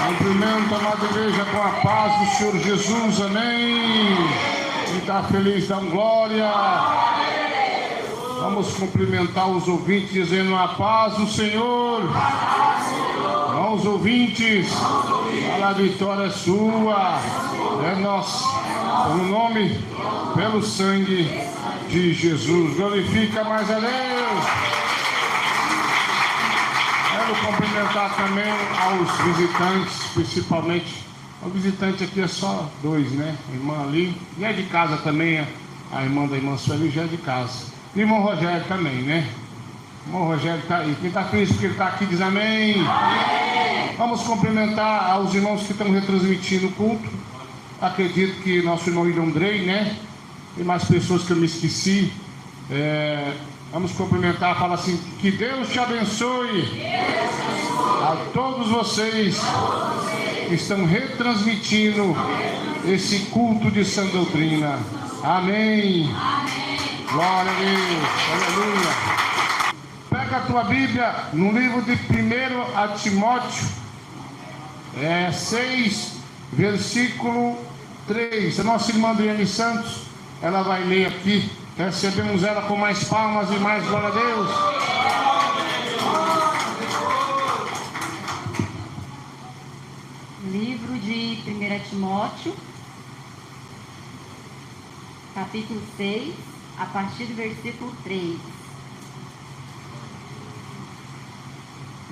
Cumprimento, amada igreja, com a paz do Senhor Jesus, amém. Quem está feliz, dá glória. Vamos cumprimentar os ouvintes, dizendo a paz do Senhor. Aos ouvintes, a vitória é sua, é nossa, pelo nome, pelo sangue de Jesus. Glorifica mais a Deus. Quero cumprimentar também aos visitantes, principalmente. O visitante aqui é só dois, né? A irmã ali, e é de casa também, a irmã da irmã Sueli já é de casa. E o irmão Rogério também, né? O irmão Rogério está aí. Quem está feliz porque ele está aqui diz amém. Vamos cumprimentar aos irmãos que estão retransmitindo o culto. Acredito que nosso irmão Ilondrei, né? E mais pessoas que eu me esqueci. Vamos cumprimentar, fala assim: que Deus te abençoe a todos vocês que estão retransmitindo esse culto de sã doutrina. Amém. Glória a Deus. Aleluia. Pega a tua Bíblia no livro de 1 Timóteo 6, versículo 3. A nossa irmã Adriane Santos, ela vai ler aqui. Recebemos ela com mais palmas e mais glória a Deus. Livro de 1 Timóteo, capítulo 6, a partir do versículo 3.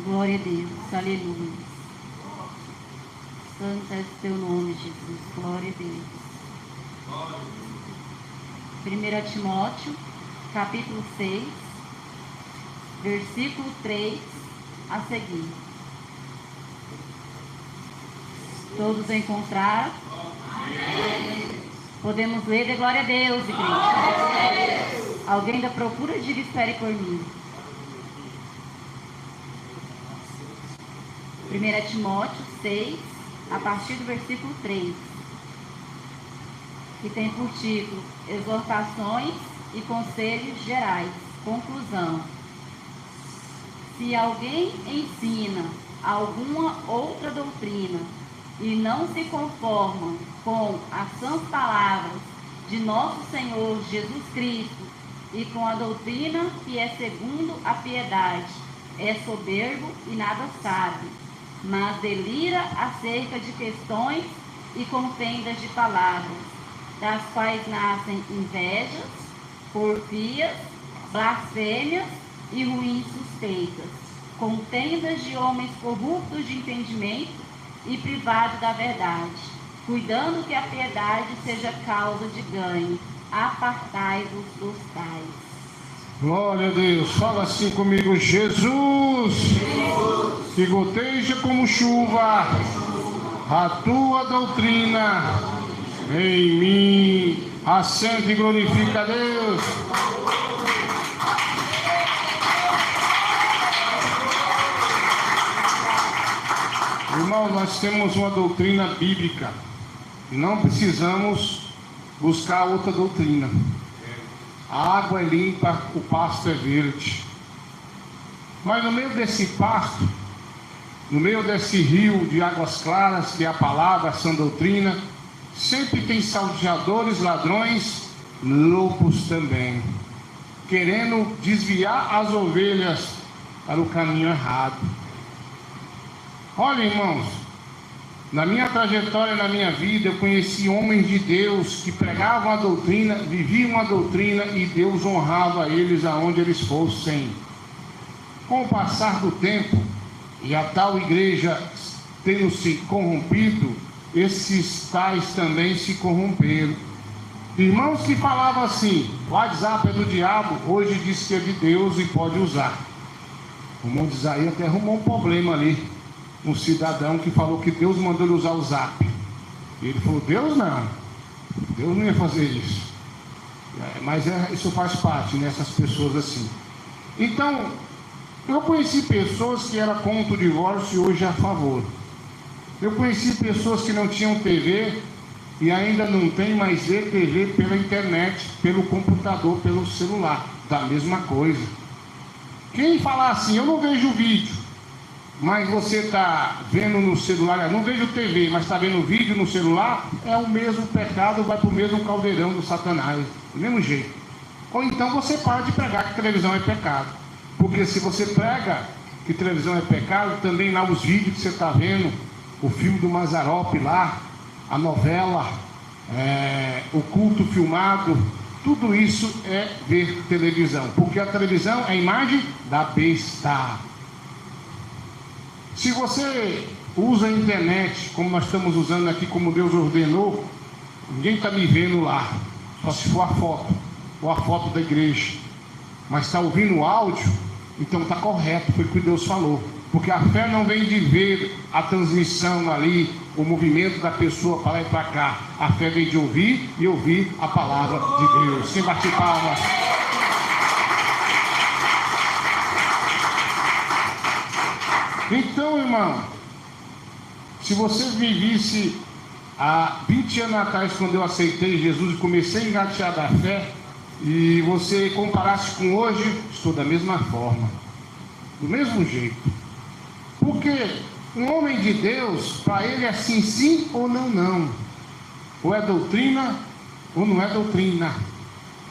Glória a Deus, aleluia. Santo é o teu nome, Jesus, glória a Deus. 1 Timóteo, capítulo 6, versículo 3 a seguir. Todos encontraram? Podemos ler de glória a Deus, igreja. Alguém ainda procura, diga espere por mim. 1 Timóteo 6, a partir do versículo 3. Que tem por título Exortações e Conselhos Gerais. Conclusão. Se alguém ensina alguma outra doutrina e não se conforma com as sãs palavras de nosso Senhor Jesus Cristo e com a doutrina que é segundo a piedade, é soberbo e nada sabe, mas delira acerca de questões e contendas de palavras, das quais nascem invejas, porfias, blasfêmias e ruins suspeitas, contendas de homens corruptos de entendimento e privados da verdade, cuidando que a piedade seja causa de ganho. Apartai-vos dos tais. Glória a Deus. Fala assim comigo: Jesus, que goteja como chuva a tua doutrina em mim. Assenta e glorifica a Deus. Irmão, nós temos uma doutrina bíblica. Não precisamos buscar outra doutrina. A água é limpa, o pasto é verde. Mas no meio desse pasto, no meio desse rio de águas claras, que é a palavra, a sã doutrina, sempre tem salteadores, ladrões, loucos também, querendo desviar as ovelhas para o caminho errado. Olha, irmãos, na minha trajetória, na minha vida, eu conheci homens de Deus que pregavam a doutrina, viviam a doutrina e Deus honrava eles aonde eles fossem. Com o passar do tempo e a tal igreja tendo se corrompido, esses tais também se corromperam. Irmãos que falavam assim: o WhatsApp é do diabo, hoje diz que é de Deus e pode usar. O irmão de Isaías até arrumou um problema ali. Um cidadão que falou que Deus mandou ele usar o zap. E ele falou: Deus não. Deus não ia fazer isso. Mas isso faz parte, né? Essas pessoas assim. Então, eu conheci pessoas que eram contra o divórcio e hoje é a favor. Eu conheci pessoas que não tinham TV e ainda não tem mais ver TV pela internet, pelo computador, pelo celular. Da mesma coisa. Quem falar assim: eu não vejo vídeo, mas você está vendo no celular, não vejo TV, mas está vendo vídeo no celular, é o mesmo pecado, vai para o mesmo caldeirão do Satanás, do mesmo jeito. Ou então você para de pregar que televisão é pecado, porque se você prega que televisão é pecado, também lá os vídeos que você está vendo, o filme do Mazzaropi lá, a novela, o culto filmado, tudo isso é ver televisão, porque a televisão é a imagem da besta. Se você usa a internet, como nós estamos usando aqui, como Deus ordenou, ninguém está me vendo lá, só se for a foto, ou a foto da igreja, mas está ouvindo o áudio, então está correto, foi o que Deus falou, porque a fé não vem de ver a transmissão ali, o movimento da pessoa para lá e para cá, a fé vem de ouvir e ouvir a palavra de Deus. Quem bate palmas? Então, irmão, se você me visse há 20 anos atrás, quando eu aceitei Jesus e comecei a engatear da fé, e você comparasse com hoje, estou da mesma forma, do mesmo jeito. Porque um homem de Deus, para ele é sim, sim ou não, não. Ou é doutrina ou não é doutrina.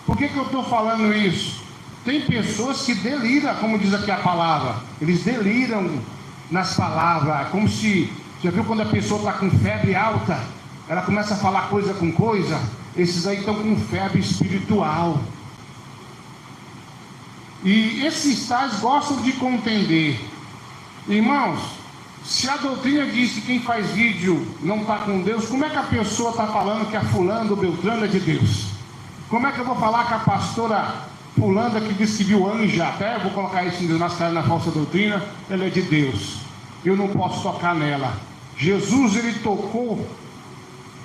Por que eu estou falando isso? Tem pessoas que deliram, como diz aqui a palavra, eles deliram nas palavras, como se, já viu quando a pessoa está com febre alta, ela começa a falar coisa com coisa, esses aí estão com febre espiritual. E esses tais gostam de contender. Irmãos, se a doutrina diz que quem faz vídeo não está com Deus, como é que a pessoa está falando que a fulana ou beltrana é de Deus? Como é que eu vou falar que a pastora fulana que disse que viu anjo, até eu vou colocar isso desmascarado na falsa doutrina, ela é de Deus, eu não posso tocar nela. Jesus, ele tocou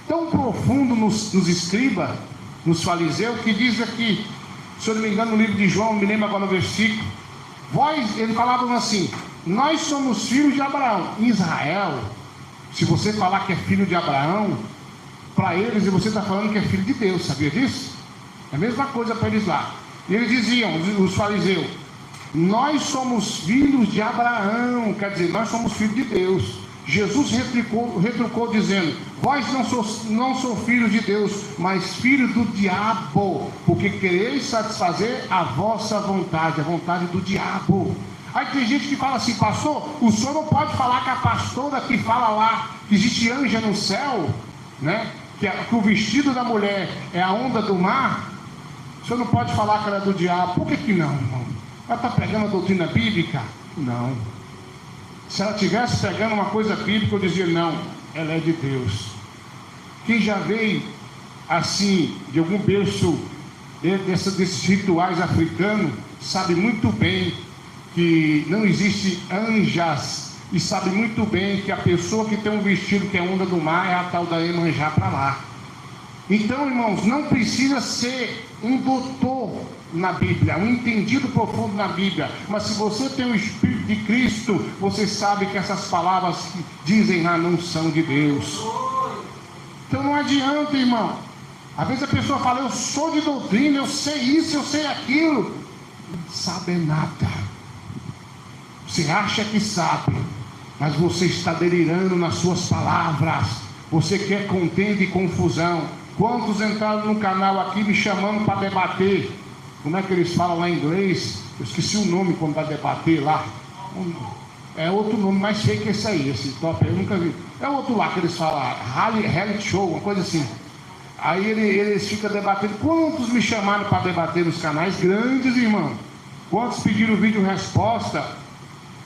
tão profundo nos escribas, nos fariseus, que diz aqui, se eu não me engano, no livro de João, me lembro agora o versículo, ele falava assim: nós somos filhos de Abraão. Em Israel, se você falar que é filho de Abraão, para eles, você está falando que é filho de Deus, sabia disso? É a mesma coisa para eles lá. E eles diziam, os fariseus, nós somos filhos de Abraão, quer dizer, nós somos filhos de Deus. Jesus retrucou dizendo: vós não sou filhos de Deus, mas filhos do diabo, porque quereis satisfazer a vossa vontade, a vontade do diabo. Aí tem gente que fala assim: pastor, o senhor não pode falar que a pastora que fala lá que existe anja no céu, né? Que o vestido da mulher é a onda do mar. O senhor não pode falar que ela é do diabo. Por que não, irmão? Ela está pregando a doutrina bíblica? Não. Se ela estivesse pegando uma coisa bíblica, eu dizia: não, ela é de Deus. Quem já veio assim, de algum berço desses rituais africanos, sabe muito bem que não existe anjas, e sabe muito bem que a pessoa que tem um vestido que é onda do mar é a tal da Iemanjá para lá. Então, irmãos, não precisa ser um doutor na Bíblia, um entendido profundo na Bíblia, mas se você tem o Espírito de Cristo, você sabe que essas palavras que dizem lá não são de Deus. Então não adianta, irmão. Às vezes a pessoa fala: eu sou de doutrina, eu sei isso, eu sei aquilo. Não sabe nada. Você acha que sabe, mas você está delirando nas suas palavras. Você quer contenda e confusão. Quantos entraram no canal aqui me chamando para debater? Como é que eles falam lá em inglês? Eu esqueci o nome quando vai debater lá. É outro nome mais feio que esse aí, esse top, eu nunca vi. É outro lá que eles falam, reality show, uma coisa assim. Aí eles ficam debatendo. Quantos me chamaram para debater nos canais grandes, irmão? Quantos pediram vídeo resposta?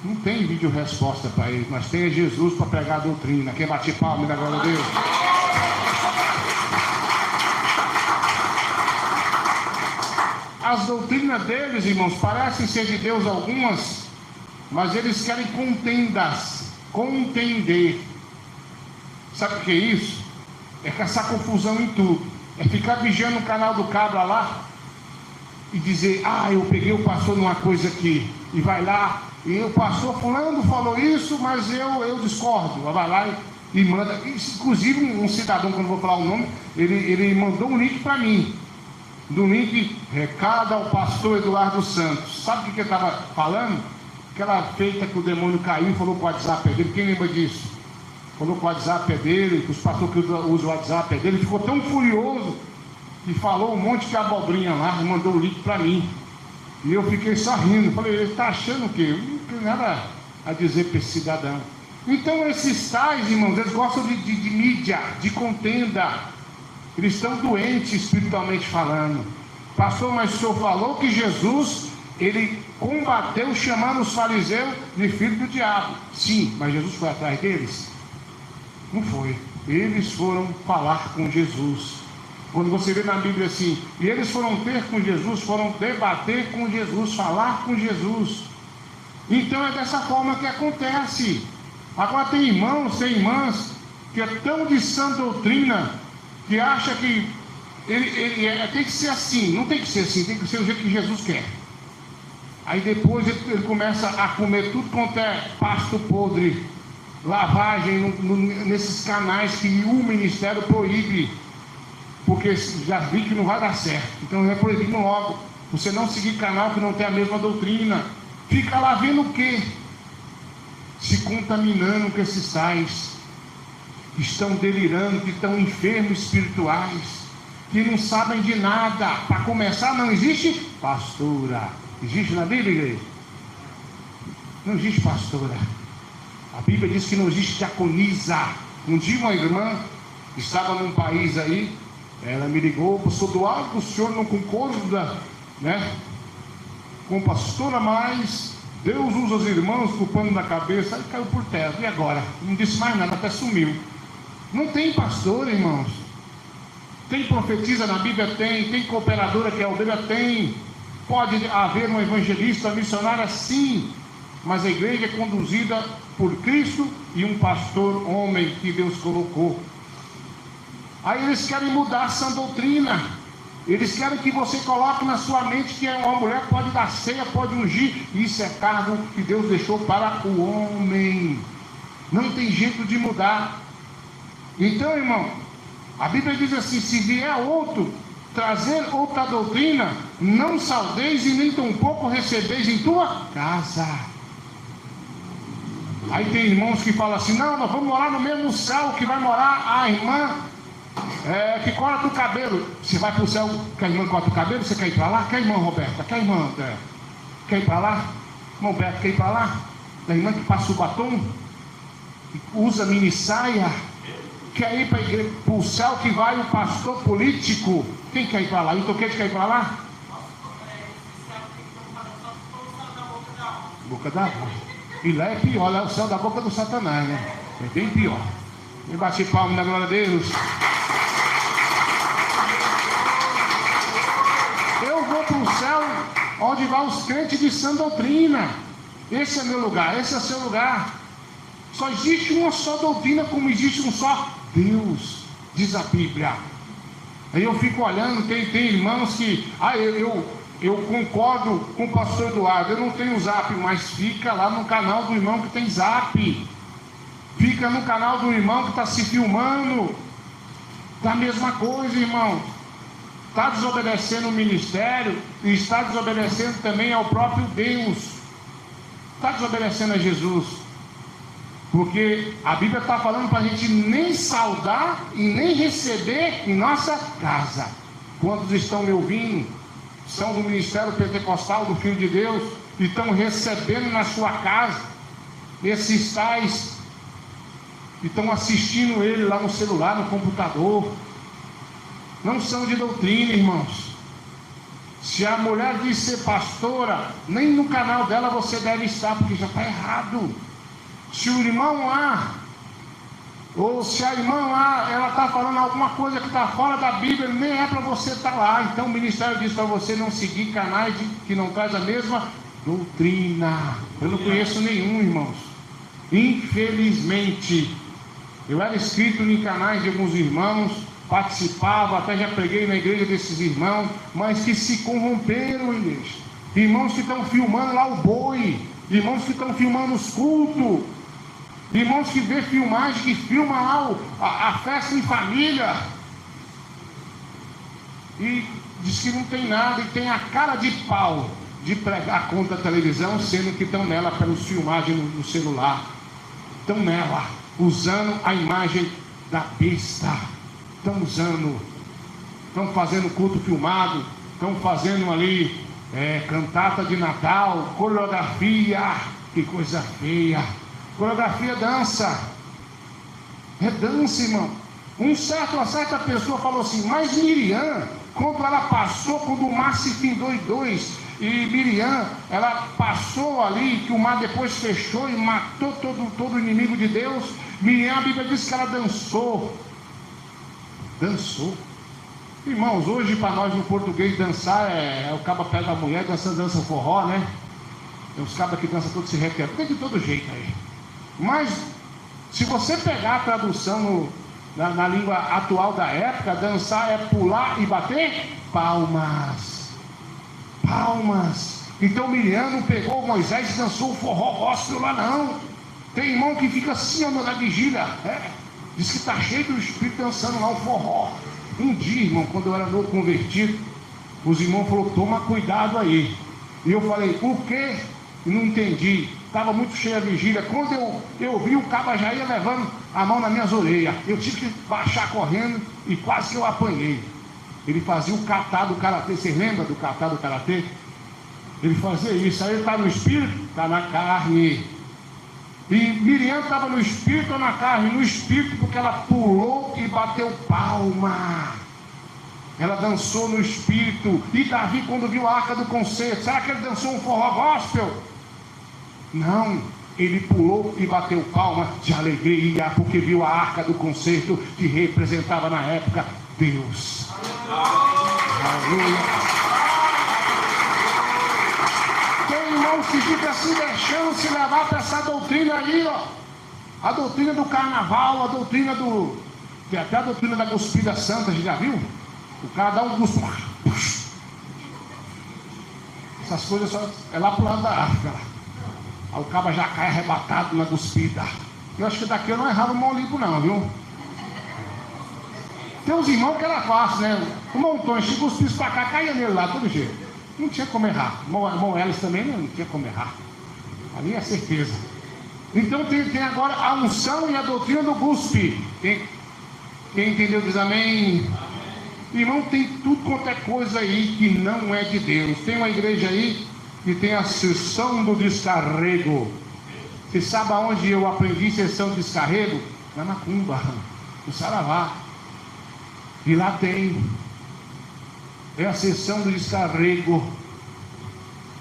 Não tem vídeo resposta para eles, mas tem Jesus para pregar a doutrina. Quem bate palma e dá glória a Deus? As doutrinas deles, irmãos, parecem ser de Deus algumas, mas eles querem contendas, contender. Sabe o que é isso? É caçar confusão em tudo. É ficar vigiando o canal do cabra lá e dizer: ah, eu peguei o pastor numa coisa aqui, e vai lá, e o pastor fulano falou isso, mas eu discordo. Vai lá e manda. Inclusive um cidadão, que eu não vou falar o nome, ele mandou um link para mim, do link Recado ao Pastor Eduardo Santos. Sabe o que ele estava falando? Aquela feita que o demônio caiu e falou que o WhatsApp é dele. Quem lembra disso? Falou que o WhatsApp é dele, que os pastores que usam o WhatsApp é dele. Ele ficou tão furioso que falou um monte de abobrinha lá e mandou o link para mim. E eu fiquei só rindo. Falei, ele está achando o quê? Eu não tenho nada a dizer para esse cidadão. Então esses tais, irmãos, eles gostam de mídia, de contenda. Eles estão doentes espiritualmente falando. Pastor, mas o senhor falou que Jesus, ele combateu chamando os fariseus de filho do diabo. Sim, mas Jesus foi atrás deles? Não foi. Eles foram falar com Jesus. Quando você vê na Bíblia assim, e eles foram ter com Jesus, foram debater com Jesus, falar com Jesus. Então é dessa forma que acontece. Agora tem irmãos, tem irmãs que é tão de sã doutrina que acha que tem que ser assim. Não tem que ser assim, tem que ser do jeito que Jesus quer. Aí depois ele começa a comer tudo quanto é pasto podre, lavagem nesses canais que o ministério proíbe, porque já vi que não vai dar certo. Então é proibido logo. Você não seguir canal que não tem a mesma doutrina. Fica lá vendo o quê? Se contaminando com esses tais que estão delirando, que estão enfermos espirituais, que não sabem de nada. Para começar, não existe pastora. Existe na Bíblia, igreja? Não existe pastora. A Bíblia diz que não existe diaconisa. Um dia uma irmã estava num país aí, ela me ligou, pastor Eduardo, o senhor não concorda, né, com pastora, mas Deus usa os irmãos com o pano na cabeça. Aí caiu por terra. E agora? Não disse mais nada, até sumiu. Não tem pastor, irmãos. Tem profetisa na Bíblia? Tem cooperadora que é ovelha? Tem. Pode haver um evangelista, missionária? Sim. Mas a igreja é conduzida por Cristo e um pastor homem que Deus colocou. Aí eles querem mudar essa doutrina. Eles querem que você coloque na sua mente que uma mulher pode dar ceia, pode ungir. Isso é cargo que Deus deixou para o homem. Não tem jeito de mudar. Então, irmão, a Bíblia diz assim: se vier outro trazer outra doutrina, não saudeis e nem tampouco recebeis em tua casa. Aí tem irmãos que falam assim: não, nós vamos morar no mesmo céu que vai morar a irmã que corta o cabelo. Você vai para o céu que a irmã corta o cabelo? Você quer ir para lá? Quer a irmã Roberta? Quer a irmã André? Quer ir para lá? Irmão Beto, quer ir para lá? Da irmã que passa o batom, que usa mini saia. Quer ir para o céu que vai o pastor político? Quem quer ir para lá? Então quem quer ir para lá? Boca d'água. E lá é pior, lá é o céu da boca do Satanás, né? É bem pior. Me bate palma na glória a Deus. Eu vou para o céu onde vão os crentes de sã doutrina. Esse é meu lugar, esse é seu lugar. Só existe uma só doutrina, como existe um só Deus, diz a Bíblia. Aí eu fico olhando, tem irmãos que eu concordo com o pastor Eduardo, eu não tenho zap, mas fica lá no canal do irmão que tem zap. Fica no canal do irmão que está se filmando. Está a mesma coisa, irmão. Está desobedecendo o ministério e está desobedecendo também ao próprio Deus. Está desobedecendo a Jesus. Porque a Bíblia está falando para a gente nem saudar e nem receber em nossa casa. Quantos estão me ouvindo? São do ministério pentecostal do Filho de Deus e estão recebendo na sua casa esses tais e estão assistindo ele lá no celular, no computador. Não são de doutrina, irmãos. Se a mulher diz ser pastora, nem no canal dela você deve estar, porque já está errado. Se o irmão lá, ou se a irmã lá, ela está falando alguma coisa que está fora da Bíblia, nem é para você estar lá. Então o ministério diz para você não seguir canais que não traz a mesma doutrina. Eu não conheço nenhum, irmãos. Infelizmente. Eu era inscrito em canais de alguns irmãos, participava, até já preguei na igreja desses irmãos, mas que se corromperam, igreja. Irmãos que estão filmando lá o boi, irmãos que estão filmando os cultos, irmãos que vê filmagem, que filma lá a festa em família, e diz que não tem nada, e tem a cara de pau de pregar contra a televisão, sendo que estão nela pelas filmagens no celular. Estão nela, usando a imagem da besta. Estão fazendo culto filmado, estão fazendo ali cantata de Natal, coreografia, que coisa feia. Coreografia é dança. É dança, irmão. Uma certa pessoa falou assim, mas Miriam, quando ela passou, quando o mar se findou em dois, e Miriam, ela passou ali, que o mar depois fechou e matou todo inimigo de Deus. Miriam, a Bíblia diz que ela dançou. Irmãos, hoje para nós no português dançar o caba pega a mulher, dança forró, né? Tem os cabas que dançam todos se requebram, tem de todo jeito aí. Mas se você pegar a tradução na língua atual da época, dançar é pular e bater palmas. Então Miriam não pegou Moisés e dançou o forró gospel lá não. Tem irmão que fica assim na vigília, diz que está cheio do Espírito dançando lá o forró. Um dia, irmão, quando eu era novo convertido, os irmãos falaram, toma cuidado aí. E eu falei, o quê? E não entendi. Estava muito cheia a vigília. Quando eu vi, o caba já ia levando a mão nas minhas orelhas. Eu tive que baixar correndo e quase que eu apanhei. Ele fazia o kata do karatê. Vocês lembram do kata do karatê? Ele fazia isso. Aí ele está no espírito, está na carne. E Miriam estava no espírito ou na carne? No espírito, porque ela pulou e bateu palma. Ela dançou no espírito. E Davi, quando viu a arca do concerto, será que ele dançou um forró gospel? Não, ele pulou e bateu palma de alegria, porque viu a arca do concerto que representava na época Deus. Aleluia. Tem irmãos que fica se deixando se levar para essa doutrina aí, ó. A doutrina do carnaval, a doutrina do... Tem até a doutrina da cuspida santa, você já viu? O cara dá um cuspo. Essas coisas só é lá pro lado da África. Aí o caba já cai arrebatado na cuspida. Eu acho que daqui eu não errava o mão limpo não, viu? Tem uns irmãos que era fácil, né? O montão, se cuspisse pra cá, caía nele lá, todo jeito. Não tinha como errar. O irmão Elis também não tinha como errar. Ali é certeza. Então tem agora a unção e a doutrina do cuspe. Quem entendeu diz amém. Irmão, tem tudo quanto é coisa aí que não é de Deus. Tem uma igreja aí que tem a sessão do descarrego. Você sabe aonde eu aprendi sessão de descarrego? Na Macumba, no Saravá. E lá tem. É a sessão do descarrego.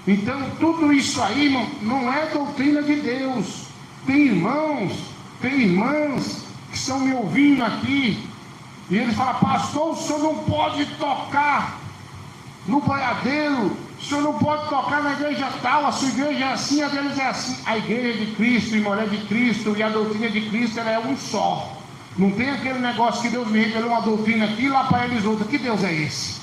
Então tudo isso aí, irmão, não é doutrina de Deus. Tem irmãos, tem irmãs que estão me ouvindo aqui e eles falam, pastor, o senhor não pode tocar no boiadeiro, o senhor não pode tocar na igreja tal, a sua igreja é assim, a deles é assim. A igreja de Cristo, irmão, é de Cristo, e a doutrina de Cristo ela é um só. Não tem aquele negócio que Deus me revelou uma doutrina aqui e lá para eles outra. Que Deus é esse?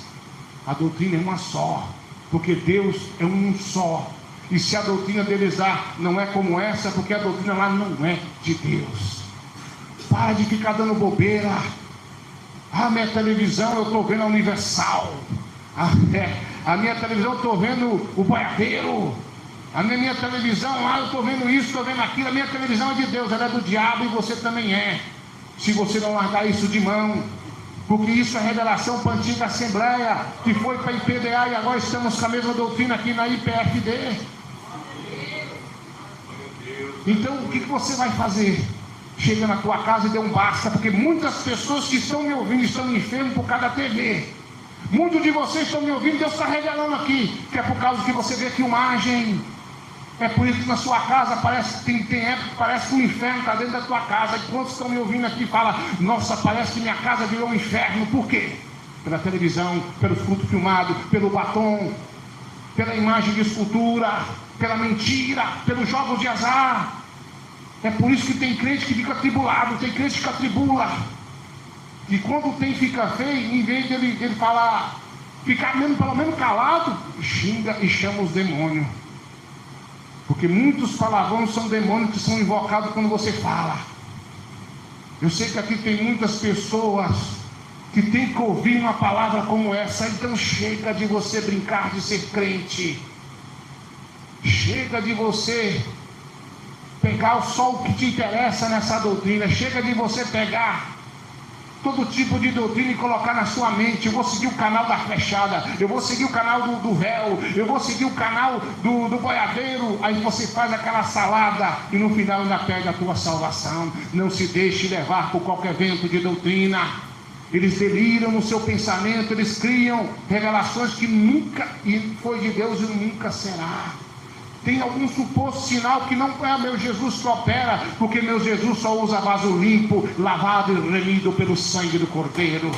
A doutrina é uma só, porque Deus é um só. E se a doutrina deles lá não é como essa, porque a doutrina lá não é de Deus. Para de ficar dando bobeira. A minha televisão eu estou vendo a Universal. A minha televisão eu estou vendo o boiadeiro. A minha televisão lá eu estou vendo isso, estou vendo aquilo. A minha televisão é de Deus, ela é do diabo e você também é. Se você não largar isso de mão, porque isso é revelação para a antiga Assembleia, que foi para a IPDA e agora estamos com a mesma doutrina aqui na IPFD. Então o que você vai fazer? Chega na tua casa e dê um basta, porque muitas pessoas que estão me ouvindo estão enfermos por causa da TV. Muitos de vocês estão me ouvindo, Deus está revelando aqui, que é por causa que você vê filmagem. É por isso que na sua casa parece, tem época que parece que o inferno está dentro da tua casa. E quantos estão me ouvindo aqui falam, nossa, parece que minha casa virou um inferno. Por quê? Pela televisão, pelo culto filmado, pelo batom, pela imagem de escultura, pela mentira, pelos jogos de azar. É por isso que tem crente que fica atribulado, tem crente que atribula. E quando tem fica feio, em vez dele falar, ficar mesmo, pelo menos calado, xinga e chama os demônios. Porque muitos palavrões são demônios que são invocados quando você fala. Eu sei que aqui tem muitas pessoas que tem que ouvir uma palavra como essa. Então chega de você brincar de ser crente. Chega de você pegar só o que te interessa nessa doutrina. Chega de você pegar todo tipo de doutrina e colocar na sua mente. Eu vou seguir o canal da fechada, eu vou seguir o canal do réu, eu vou seguir o canal do boiadeiro. Aí você faz aquela salada e no final ainda perde a tua salvação. Não se deixe levar por qualquer vento de doutrina. Eles deliram no seu pensamento, eles criam revelações que nunca foi de Deus e nunca será. Tem algum suposto sinal que não é meu Jesus que opera, porque meu Jesus só usa vaso limpo, lavado e remido pelo sangue do Cordeiro.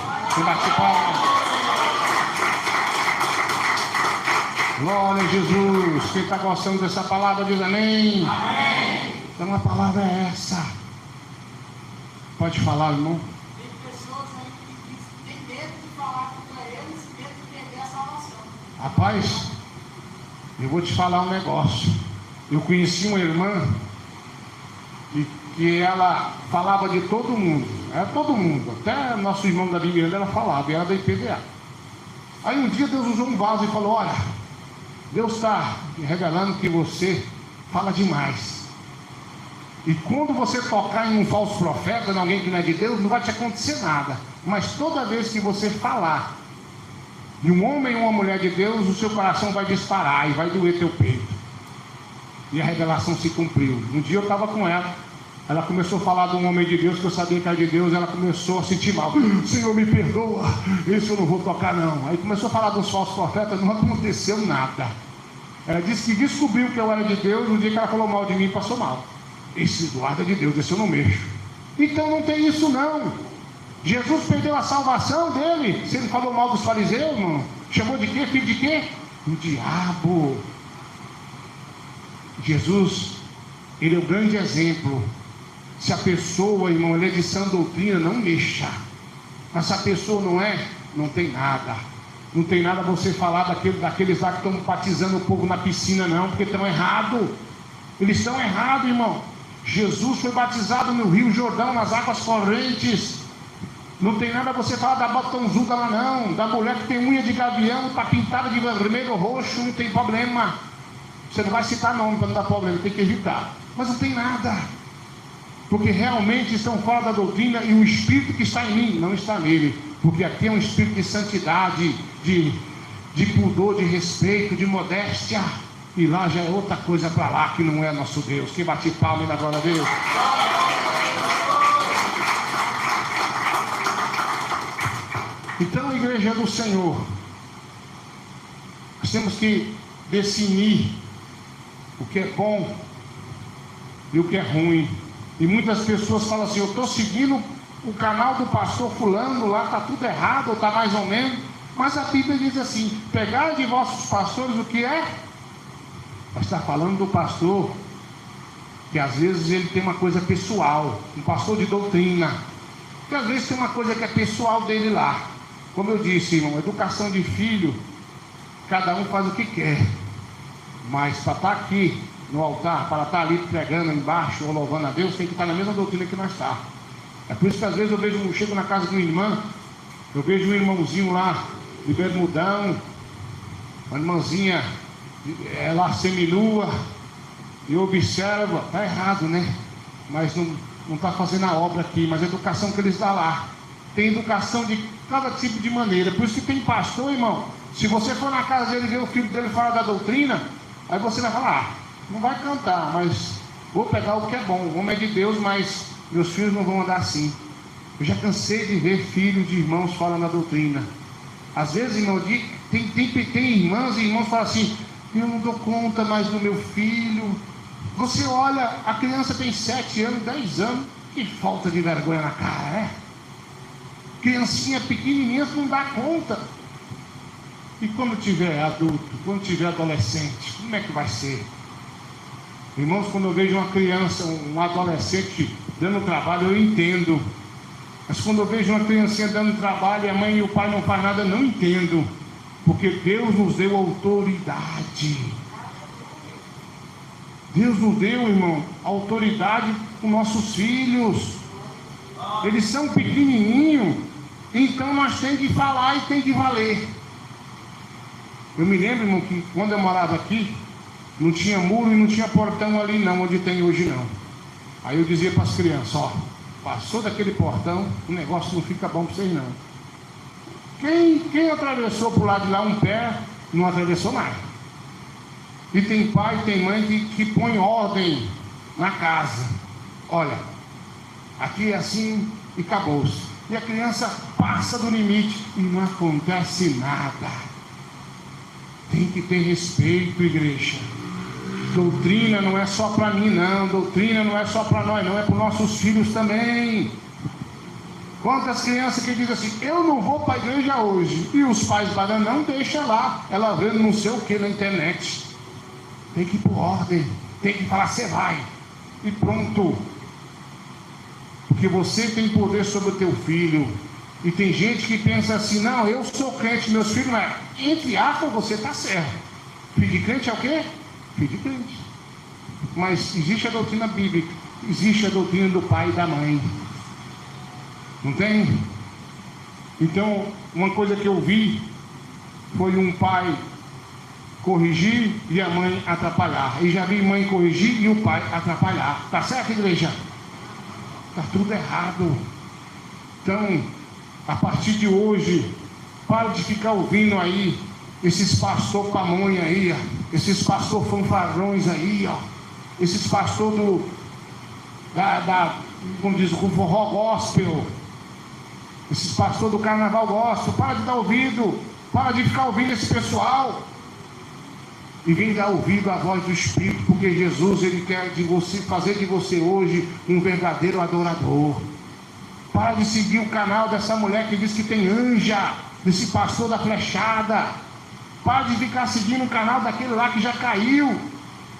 Glória a Jesus. Quem está gostando dessa palavra diz amém. Amém. Então a palavra é essa. Pode falar, irmão. Tem pessoas aí que têm medo de falar contra eles, medo de perder a salvação. Rapaz, eu vou te falar um negócio. Eu conheci uma irmã que ela falava de todo mundo. Era todo mundo. Até nosso irmão da Bíblia ela falava, e era da IPVA. Aí um dia Deus usou um vaso e falou: olha, Deus está revelando que você fala demais. E quando você tocar em um falso profeta, em alguém que não é de Deus, não vai te acontecer nada. Mas toda vez que você falar de um homem ou uma mulher de Deus, o seu coração vai disparar e vai doer teu peito. E a revelação se cumpriu. Um dia eu estava com ela começou a falar de um homem de Deus que eu sabia que era de Deus. Ela começou a sentir mal. Senhor, me perdoa, isso eu não vou tocar não. Aí começou a falar dos falsos profetas, não aconteceu nada. Ela disse que descobriu que eu era de Deus. No dia que ela falou mal de mim, passou mal. Esse Eduardo é de Deus, esse eu não mexo. Então não tem isso não. Jesus perdeu a salvação dele. Se ele falou mal dos fariseus, irmão, chamou de quê? Filho de quê? O diabo. Jesus, ele é o grande exemplo. Se a pessoa, irmão, ele é de sã doutrina, não mexa. Mas se a pessoa não é, não tem nada. Não tem nada a você falar daqueles lá que estão batizando o povo na piscina, não, porque estão errados. Eles estão errados, irmão. Jesus foi batizado no Rio Jordão, nas águas correntes. Não tem nada a você falar da batonzuda lá não, da mulher que tem unha de gavião, está pintada de vermelho ou roxo, não tem problema. Você não vai citar nome para não dar problema, tem que evitar. Mas não tem nada, porque realmente estão fora da doutrina e o Espírito que está em mim não está nele. Porque aqui é um espírito de santidade, de pudor, de respeito, de modéstia. E lá já é outra coisa para lá que não é nosso Deus. Quem bate palma e dá glória a Deus? Então, a igreja do Senhor, nós temos que definir o que é bom e o que é ruim. E muitas pessoas falam assim: eu estou seguindo o canal do pastor fulano, lá está tudo errado, ou está mais ou menos. Mas a Bíblia diz assim: pegai de vossos pastores o que é. Nós está falando do pastor que às vezes ele tem uma coisa pessoal, um pastor de doutrina, que às vezes tem uma coisa que é pessoal dele lá. Como eu disse, irmão, educação de filho, cada um faz o que quer. Mas para estar aqui no altar, para estar ali pregando embaixo ou louvando a Deus, tem que estar na mesma doutrina que nós está. É por isso que às vezes eu chego na casa de uma irmã, eu vejo um irmãozinho lá de bermudão, uma irmãzinha lá seminua, e eu observo, está errado, né? Mas não está fazendo a obra aqui. Mas a educação que eles dão lá, tem educação de cada tipo de maneira. Por isso que tem pastor, irmão, se você for na casa dele e ver o filho dele falar da doutrina, aí você vai falar: não vai cantar, mas vou pegar o que é bom. O homem é de Deus, mas meus filhos não vão andar assim. Eu já cansei de ver filhos de irmãos falando da doutrina. Às vezes, irmão, tem irmãs e irmãos que falam assim: eu não dou conta mais do meu filho. Você olha, a criança tem 7 anos, 10 anos, que falta de vergonha na cara, é? Criancinha pequenininha não dá conta. E quando tiver adulto, quando tiver adolescente, como é que vai ser? Irmãos, quando eu vejo uma criança, um adolescente dando trabalho, eu entendo. Mas quando eu vejo uma criancinha dando trabalho e a mãe e o pai não fazem nada, eu não entendo. Porque Deus nos deu autoridade. Deus nos deu, irmão, autoridade com nossos filhos. Eles são pequenininhos, então nós temos que falar e tem que valer. Eu me lembro, irmão, que quando eu morava aqui, Não tinha muro e não tinha portão ali não, onde tem hoje não. Aí eu dizia para as crianças, ó, passou daquele portão, o negócio não fica bom para vocês não. Quem atravessou por lado de lá um pé, não atravessou mais. E tem pai, tem mãe que põe ordem na casa. Olha, aqui é assim e acabou-se. E a criança passa do limite e não acontece nada. Tem que ter respeito, igreja. Doutrina não é só para mim não, doutrina não é só para nós não, é para os nossos filhos também. Quantas crianças que dizem assim, eu não vou para a igreja hoje, e os pais falam, não, deixa lá, ela vendo não sei o que na internet. Tem que ir por ordem, tem que falar, você vai, e pronto. Porque você tem poder sobre o teu filho. E tem gente que pensa assim, não, eu sou crente, meus filhos não é. Entre aspas, você está certo. Filho de crente é o quê? Filho de crente. Mas existe a doutrina bíblica, existe a doutrina do pai e da mãe. Não tem? Então, uma coisa que eu vi foi um pai corrigir e a mãe atrapalhar. E já vi mãe corrigir e o pai atrapalhar. Tá certo, igreja? Tá tudo errado. Então, a partir de hoje, para de ficar ouvindo aí esses pastor pamonha aí, ó, esses pastor fanfarrões aí, ó, esses pastor como diz, o forró gospel, esses pastor do carnaval gospel. Para de dar ouvido, para de ficar ouvindo esse pessoal e vem dar ouvido à voz do Espírito, porque Jesus, ele quer fazer de você hoje um verdadeiro adorador. Para de seguir o canal dessa mulher que diz que tem anja, desse pastor da flechada. Para de ficar seguindo o canal daquele lá que já caiu.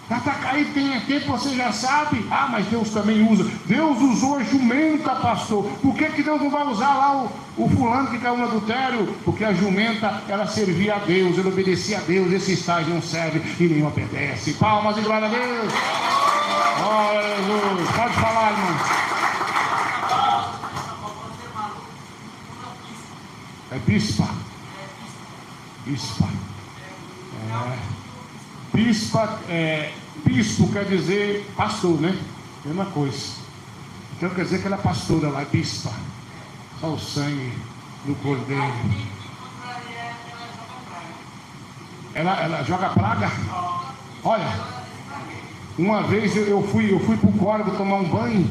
Já está caído, tem tempo, você já sabe. Ah, mas Deus também usa. Deus usou a jumenta, pastor. Por que Deus não vai usar lá o fulano que caiu no adultério? Porque a jumenta, ela servia a Deus, ela obedecia a Deus. Esses tais não servem e nem obedece. Palmas e glória a Deus. Glória a Jesus. Pode falar, irmão. É bispa. Bispa. Bispo quer dizer pastor, né? Mesma coisa. Então quer dizer que ela é pastora lá, bispa. Só o sangue do cordeiro. Ela joga praga? Olha, uma vez eu fui pro córrego tomar um banho.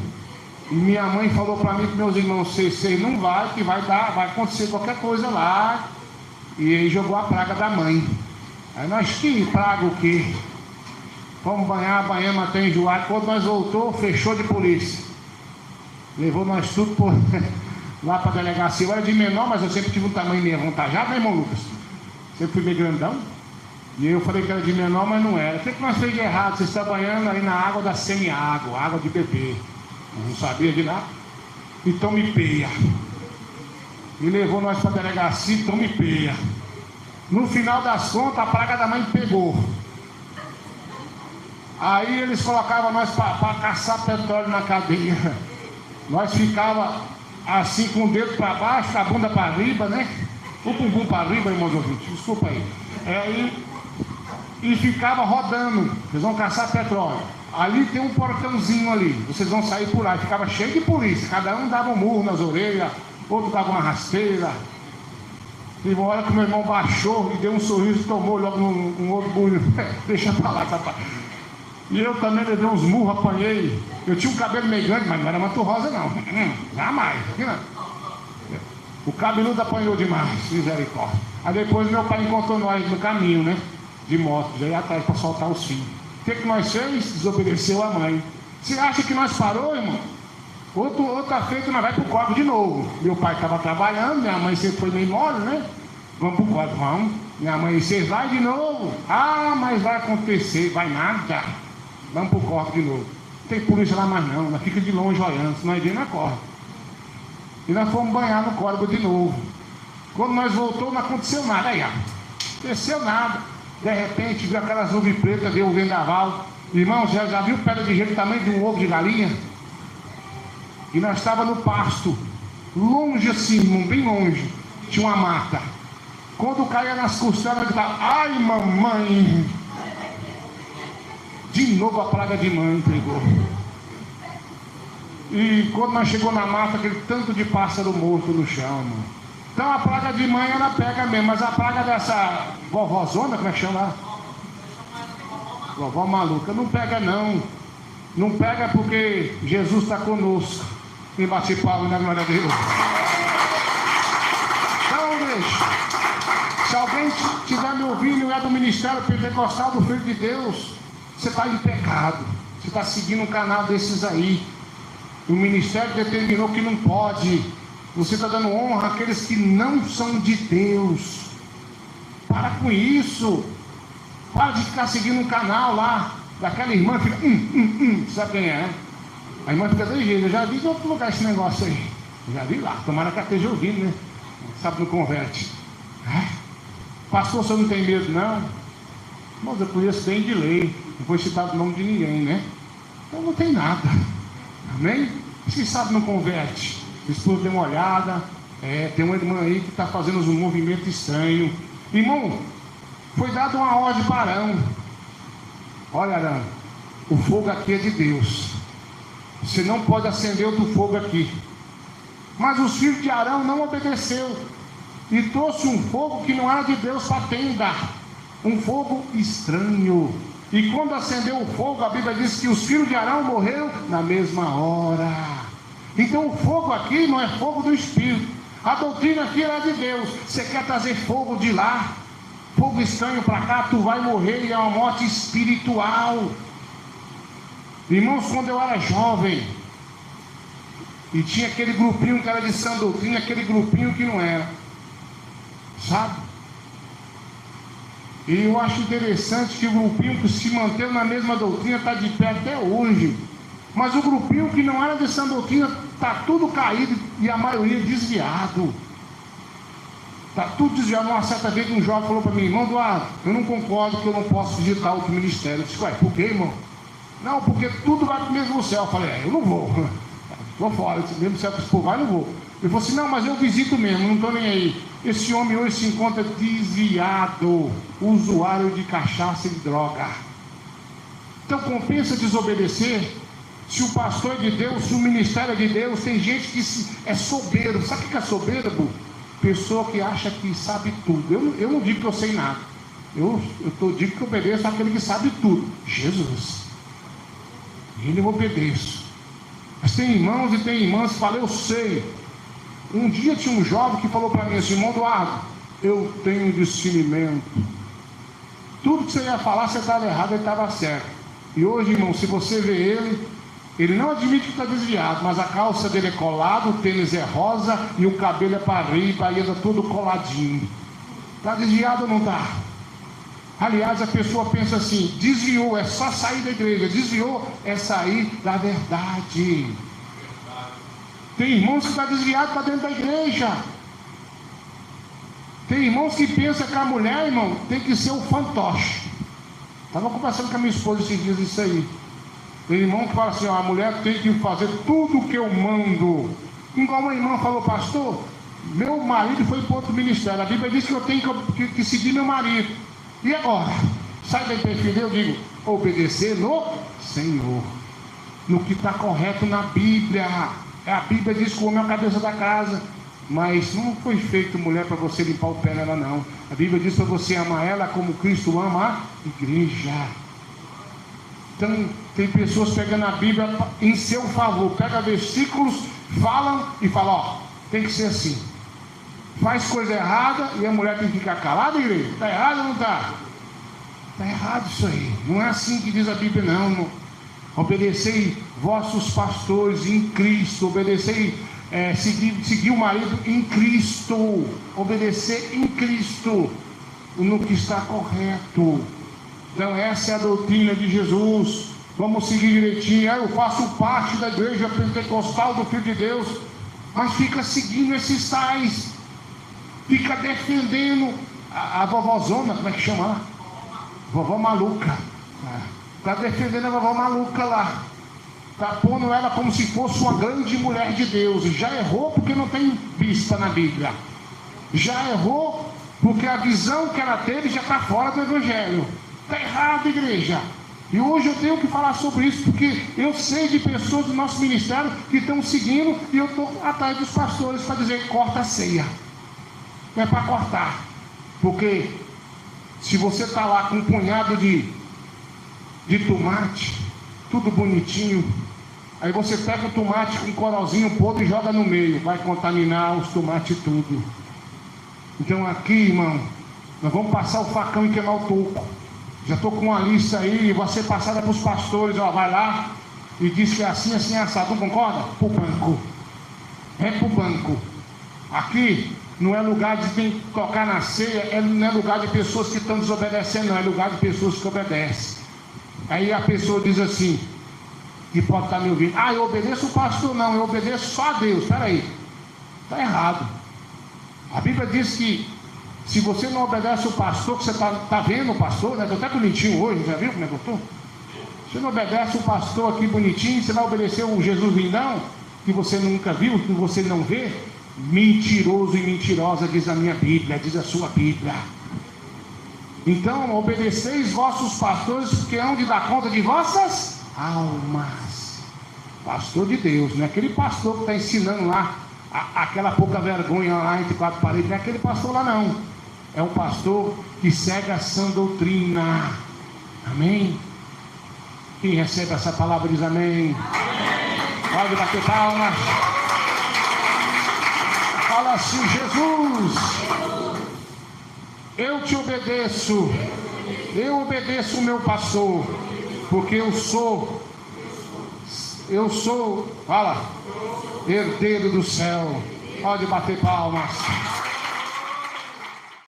E minha mãe falou para mim, para meus irmãos, vocês não vai, que vai acontecer qualquer coisa lá. E aí jogou a praga da mãe. Aí nós, que praga o quê? Fomos banhamos até enjoado. Quando nós voltou, fechou de polícia. Levou nós tudo lá para a delegacia. Eu era de menor, mas eu sempre tive um tamanho meio avantajado, né, irmão Lucas? Sempre fui meio grandão. E eu falei que era de menor, mas não era. O que nós fez de errado? Você está banhando aí na água da semiágua, água de bebê. Eu não sabia de nada. Então me peia. E levou nós para a delegacia, então me peia. No final das contas, a praga da mãe pegou. Aí eles colocavam nós para caçar petróleo na cadeia. Nós ficava assim com o dedo para baixo, a bunda para riba, né? O bumbum para riba, irmãos ouvintes, desculpa aí. E ficava rodando. Vocês vão caçar petróleo. Ali tem um portãozinho ali. Vocês vão sair por lá. Ficava cheio de polícia. Cada um dava um murro nas orelhas, outro dava uma rasteira. Teve uma hora que meu irmão baixou e deu um sorriso e tomou logo um outro burro. Deixa pra lá, rapaz. E eu também levei uns murros, apanhei. Eu tinha um cabelo meio grande, mas não era manto rosa não. Jamais. Aqui não. O cabeludo apanhou demais, misericórdia. Aí depois meu pai encontrou nós no caminho, né? De moto, já ia atrás para soltar os filhos. O que nós fez? Desobedeceu a mãe. Você acha que nós parou, irmão? Outra feita nós vai pro córrego de novo. Meu pai estava trabalhando, minha mãe sempre foi meio mole, né? Vamos pro córrego, vamos. Minha mãe, vocês vai de novo? Ah, mas vai acontecer, vai nada. Vamos pro córrego de novo. Não tem polícia lá mais não, nós fica de longe olhando, se nós vemos na corda. E nós fomos banhar no córrego de novo. Quando nós voltamos, não aconteceu nada. Aí, ó, aconteceu nada. De repente, viu aquelas nuvens pretas, veio o vendaval. Irmão, já viu pedra de gelo do tamanho de um ovo de galinha? E nós estávamos no pasto, longe assim, bem longe, tinha uma mata. Quando caía nas costelas, eu gritava, ai mamãe! De novo a praga de mãe pegou. E quando nós chegamos na mata, aquele tanto de pássaro morto no chão, mano. Então a praga de mãe ela pega mesmo, mas a praga dessa vovózona, como é que chama lá? Vovó maluca, não pega não. Não pega porque Jesus está conosco. E bate palma na glória a Deus. Então, igreja, se alguém estiver me ouvindo e é do Ministério Pentecostal do Filho de Deus, você está em pecado. Você está seguindo um canal desses aí. O ministério determinou que não pode. Você está dando honra àqueles que não são de Deus. Para com isso. Para de ficar seguindo um canal lá daquela irmã que fica sabe quem é, né? A irmã fica desse jeito. Eu já vi em outro lugar esse negócio aí. Eu já vi lá. Tomara que ela esteja ouvindo, né? Sabe, não converte. Pastor, você não tem medo, não? Mas eu conheço bem de lei. Não foi citado o nome de ninguém, né? Então não tem nada. Amém? Quem sabe não converte. Esposa dê uma olhada. Tem uma irmã aí que está fazendo um movimento estranho. Irmão, foi dada uma ordem para Arão. Olha, Arão, o fogo aqui é de Deus. Você não pode acender outro fogo aqui. Mas os filhos de Arão não obedeceu. E trouxe um fogo que não era de Deus para a tenda. Um fogo estranho. E quando acendeu o fogo, a Bíblia diz que os filhos de Arão morreram na mesma hora. Então o fogo aqui não é fogo do Espírito. A doutrina aqui era de Deus. Você quer trazer fogo de lá, fogo estranho para cá, tu vai morrer, e é uma morte espiritual. Irmãos, quando eu era jovem, e tinha aquele grupinho que era de sã doutrina, aquele grupinho que não era, sabe? E eu acho interessante que o grupinho que se manteve na mesma doutrina está de pé até hoje. Mas o grupinho que não era de sã doutrina está tudo caído e a maioria desviado. Está tudo desviado. Uma certa vez um jovem falou para mim: irmão Eduardo, eu não concordo que eu não posso visitar outro ministério. Eu disse: ué, por quê, irmão? Não, porque tudo vai para o mesmo céu. Eu falei: eu não vou. Estou fora. Esse mesmo céu que esse povo vai, eu não vou. Ele falou assim: não, mas eu visito mesmo, não estou nem aí. Esse homem hoje se encontra desviado, usuário de cachaça e droga. Então compensa desobedecer. Se o pastor é de Deus, se o ministério é de Deus, tem gente que é soberbo. Sabe o que é soberbo? Pessoa que acha que sabe tudo. Eu não digo que eu sei nada. Eu digo que eu obedeço àquele que sabe tudo. Jesus. Ele eu obedeço. Mas tem irmãos e tem irmãs que falam: eu sei. Um dia tinha um jovem que falou para mim assim: irmão Eduardo, eu tenho discernimento. Tudo que você ia falar, você estava errado, ele estava certo. E hoje, irmão, se você vê ele não admite que está desviado, mas a calça dele é colada, o tênis é rosa e o cabelo é para riba e anda todo coladinho. Está desviado ou não está? Aliás, a pessoa pensa assim: desviou, é só sair da igreja. Desviou é sair da verdade. Tem irmãos que estão desviados para dentro da igreja. Tem irmãos que pensam que a mulher, irmão, tem que ser o fantoche. Estava conversando com a minha esposa esses dias isso aí. Tem irmão que fala assim: ó, a mulher tem que fazer tudo o que eu mando. Igual uma irmã falou: pastor, meu marido foi para outro ministério. A Bíblia diz que eu tenho que seguir meu marido. E agora? Sai da hiperfilia, eu digo: obedecer no Senhor, no que está correto na Bíblia. A Bíblia diz que o homem é a cabeça da casa, mas não foi feito mulher para você limpar o pé nela, não. A Bíblia diz para você amar ela como Cristo ama a igreja. Então tem pessoas pegando a Bíblia em seu favor, pega versículos, falam e falam: ó, tem que ser assim. Faz coisa errada e a mulher tem que ficar calada, igreja? Está errado ou não está? Está errado isso aí. Não é assim que diz a Bíblia, não, irmão. Obedecei vossos pastores em Cristo. Obedecei, seguir o marido em Cristo. Obedecer em Cristo, no que está correto. Então essa é a doutrina de Jesus. Vamos seguir direitinho. Eu faço parte da igreja pentecostal do Filho de Deus, mas fica seguindo esses tais, fica defendendo a vovózona, como é que chama lá? Vovó maluca. Está defendendo a vovó maluca lá. Está pondo ela como se fosse uma grande mulher de Deus. Já errou porque não tem vista na Bíblia. Já errou porque a visão que ela teve já está fora do Evangelho. Está errado, igreja. E hoje eu tenho que falar sobre isso, porque eu sei de pessoas do nosso ministério que estão seguindo, e eu estou atrás dos pastores para dizer: corta a ceia. Não é para cortar, porque se você está lá com um punhado de tomate, tudo bonitinho, aí você pega o tomate com um corozinho podre e joga no meio, vai contaminar os tomates tudo. Então aqui, irmão, nós vamos passar o facão e queimar o toco. Já estou com uma lista aí, vai ser passada para os pastores, ó, vai lá e diz que é assim, assim, assado. Tu concorda? Pro banco. É pro banco. Aqui não é lugar de quem tocar na ceia, não é lugar de pessoas que estão desobedecendo, não, é lugar de pessoas que obedecem. Aí a pessoa diz assim, que pode estar me ouvindo: ah, eu obedeço o pastor. Não, eu obedeço só a Deus. Espera aí, está errado. A Bíblia diz que se você não obedece o pastor, que você está vendo o pastor, né? Estou até bonitinho hoje, já viu como é que eu estou? Você não obedece o pastor aqui bonitinho, você vai obedecer o Jesus lindão, que você nunca viu, que você não vê? Mentiroso e mentirosa, diz a minha Bíblia, diz a sua Bíblia. Então, obedeceis vossos pastores, porque hão de dar conta de vossas almas. Pastor de Deus, não é aquele pastor que está ensinando lá aquela pouca vergonha lá entre quatro paredes, não é aquele pastor lá não. É um pastor que segue a sã doutrina. Amém? Quem recebe essa palavra diz amém. Pode bater palmas. Fala assim: Jesus, eu te obedeço. Eu obedeço o meu pastor, porque eu sou, fala, herdeiro do céu. Pode bater palmas.